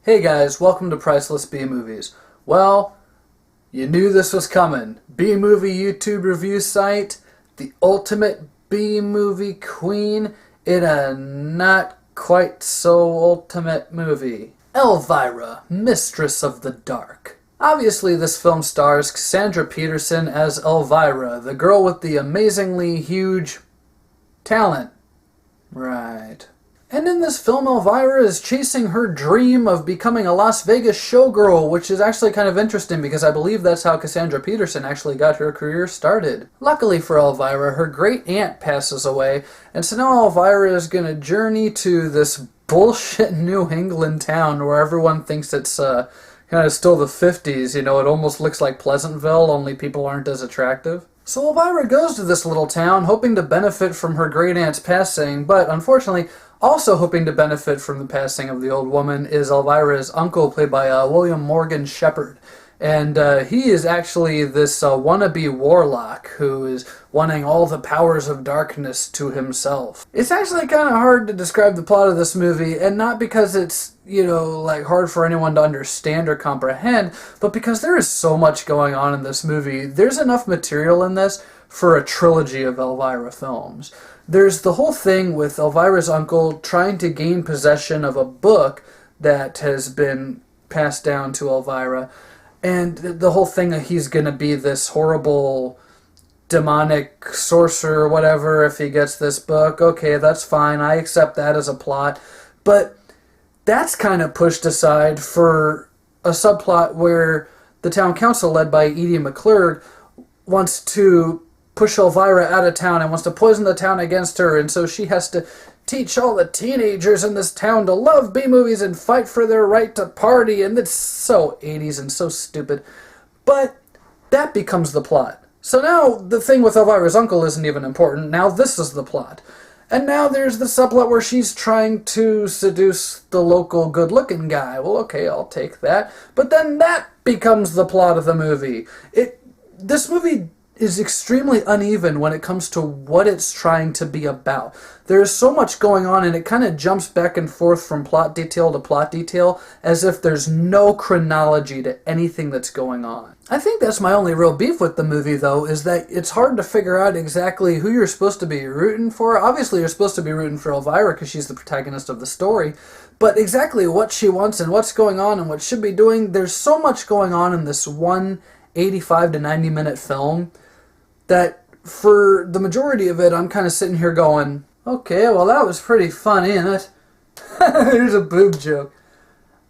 Hey guys, welcome to Priceless B-Movies. Well, you knew this was coming. B-Movie YouTube review site, the ultimate B-Movie queen in a not quite so ultimate movie. Elvira, Mistress of the Dark. Obviously, this film stars Cassandra Peterson as Elvira, the girl with the amazingly huge talent. Right. And in this film, Elvira is chasing her dream of becoming a Las Vegas showgirl, which is actually kind of interesting because I believe that's how Cassandra Peterson actually got her career started. Luckily for Elvira, her great aunt passes away, and so now Elvira is going to journey to this bullshit New England town where everyone thinks it's kind of still the 50s, you know, it almost looks like Pleasantville, only people aren't as attractive. So Elvira goes to this little town hoping to benefit from her great aunt's passing, but unfortunately, also hoping to benefit from the passing of the old woman is Elvira's uncle, played by William Morgan Shepherd. And he is actually this wannabe warlock who is wanting all the powers of darkness to himself. It's actually kind of hard to describe the plot of this movie, and not because it's, you know, like hard for anyone to understand or comprehend, but because there is so much going on in this movie. There's enough material in this for a trilogy of Elvira films. There's the whole thing with Elvira's uncle trying to gain possession of a book that has been passed down to Elvira, and the whole thing that he's going to be this horrible demonic sorcerer or whatever if he gets this book. Okay, that's fine. I accept that as a plot. But that's kind of pushed aside for a subplot where the town council, led by Edie McClurg, wants to push Elvira out of town and wants to poison the town against her, and so she has to teach all the teenagers in this town to love B-movies and fight for their right to party, and it's so 80s and so stupid. But that becomes the plot. So now the thing with Elvira's uncle isn't even important. Now this is the plot. And now there's the subplot where she's trying to seduce the local good-looking guy. Well, okay, I'll take that. But then that becomes the plot of the movie. This movie is extremely uneven when it comes to what it's trying to be about. There's so much going on, and it kind of jumps back and forth from plot detail to plot detail as if there's no chronology to anything that's going on. I think that's my only real beef with the movie, though, is that it's hard to figure out exactly who you're supposed to be rooting for. Obviously, you're supposed to be rooting for Elvira because she's the protagonist of the story, but exactly what she wants and what's going on and what she'll be doing, there's so much going on in this one 85 to 90 minute film that for the majority of it, I'm kind of sitting here going, okay, well, that was pretty funny, isn't it? Here's a boob joke.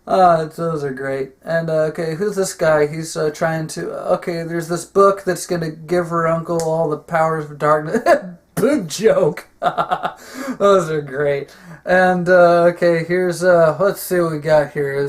Those are great. And, okay, who's this guy? He's trying to... Okay, there's this book that's going to give her uncle all the powers of darkness. Boob joke. Those are great. And, okay, here's... let's see what we got here.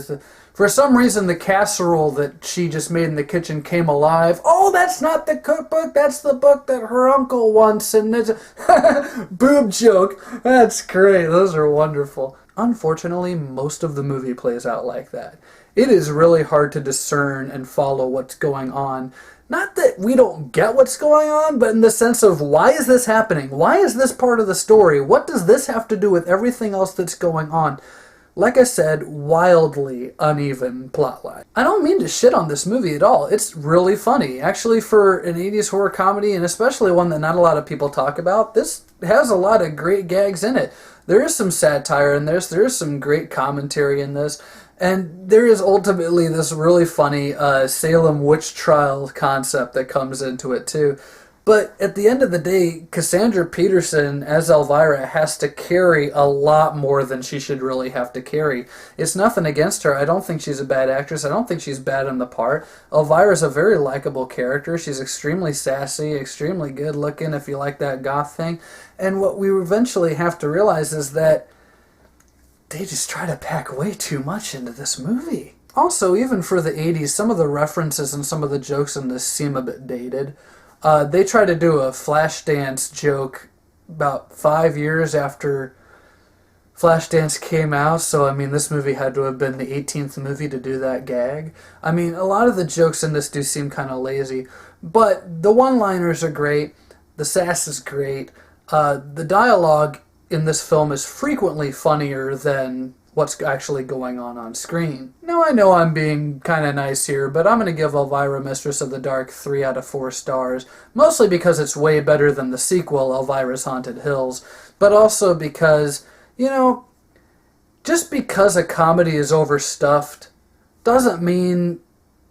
For some reason, the casserole that she just made in the kitchen came alive. Oh, that's not the cookbook. That's the book that her uncle wants. And it's a boob joke. That's great. Those are wonderful. Unfortunately, most of the movie plays out like that. It is really hard to discern and follow what's going on. Not that we don't get what's going on, but in the sense of, why is this happening? Why is this part of the story? What does this have to do with everything else that's going on? Like I said, wildly uneven plotline. I don't mean to shit on this movie at all. It's really funny. Actually, for an 80s horror comedy, and especially one that not a lot of people talk about, this has a lot of great gags in it. There is some satire in this. There is some great commentary in this. And there is ultimately this really funny Salem witch trial concept that comes into it, too. But at the end of the day, Cassandra Peterson as Elvira has to carry a lot more than she should really have to carry. It's nothing against her. I don't think she's a bad actress. I don't think she's bad in the part. Elvira's a very likable character. She's extremely sassy, extremely good looking if you like that goth thing. And what we eventually have to realize is that they just try to pack way too much into this movie. Also, even for the 80s, some of the references and some of the jokes in this seem a bit dated. They tried to do a Flashdance joke about 5 years after Flashdance came out, so I mean this movie had to have been the 18th movie to do that gag. I mean, a lot of the jokes in this do seem kind of lazy, but the one-liners are great, the sass is great, the dialogue in this film is frequently funnier than what's actually going on screen. Now, I know I'm being kind of nice here, but I'm going to give Elvira Mistress of the Dark 3 out of 4 stars, mostly because it's way better than the sequel, Elvira's Haunted Hills, but also because, you know, just because a comedy is overstuffed doesn't mean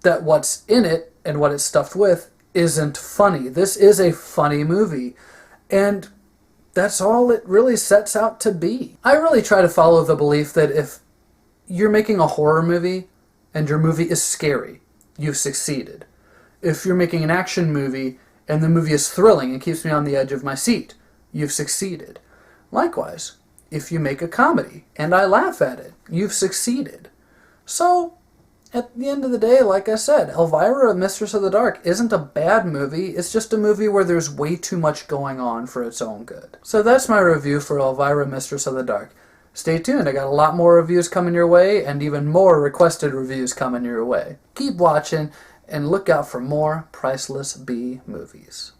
that what's in it and what it's stuffed with isn't funny. This is a funny movie, and that's all it really sets out to be. I really try to follow the belief that if you're making a horror movie and your movie is scary, you've succeeded. If you're making an action movie and the movie is thrilling and keeps me on the edge of my seat, you've succeeded. Likewise, if you make a comedy and I laugh at it, you've succeeded. So, at the end of the day, like I said, Elvira, Mistress of the Dark isn't a bad movie. It's just a movie where there's way too much going on for its own good. So that's my review for Elvira, Mistress of the Dark. Stay tuned, I got a lot more reviews coming your way, and even more requested reviews coming your way. Keep watching, and look out for more Priceless B movies.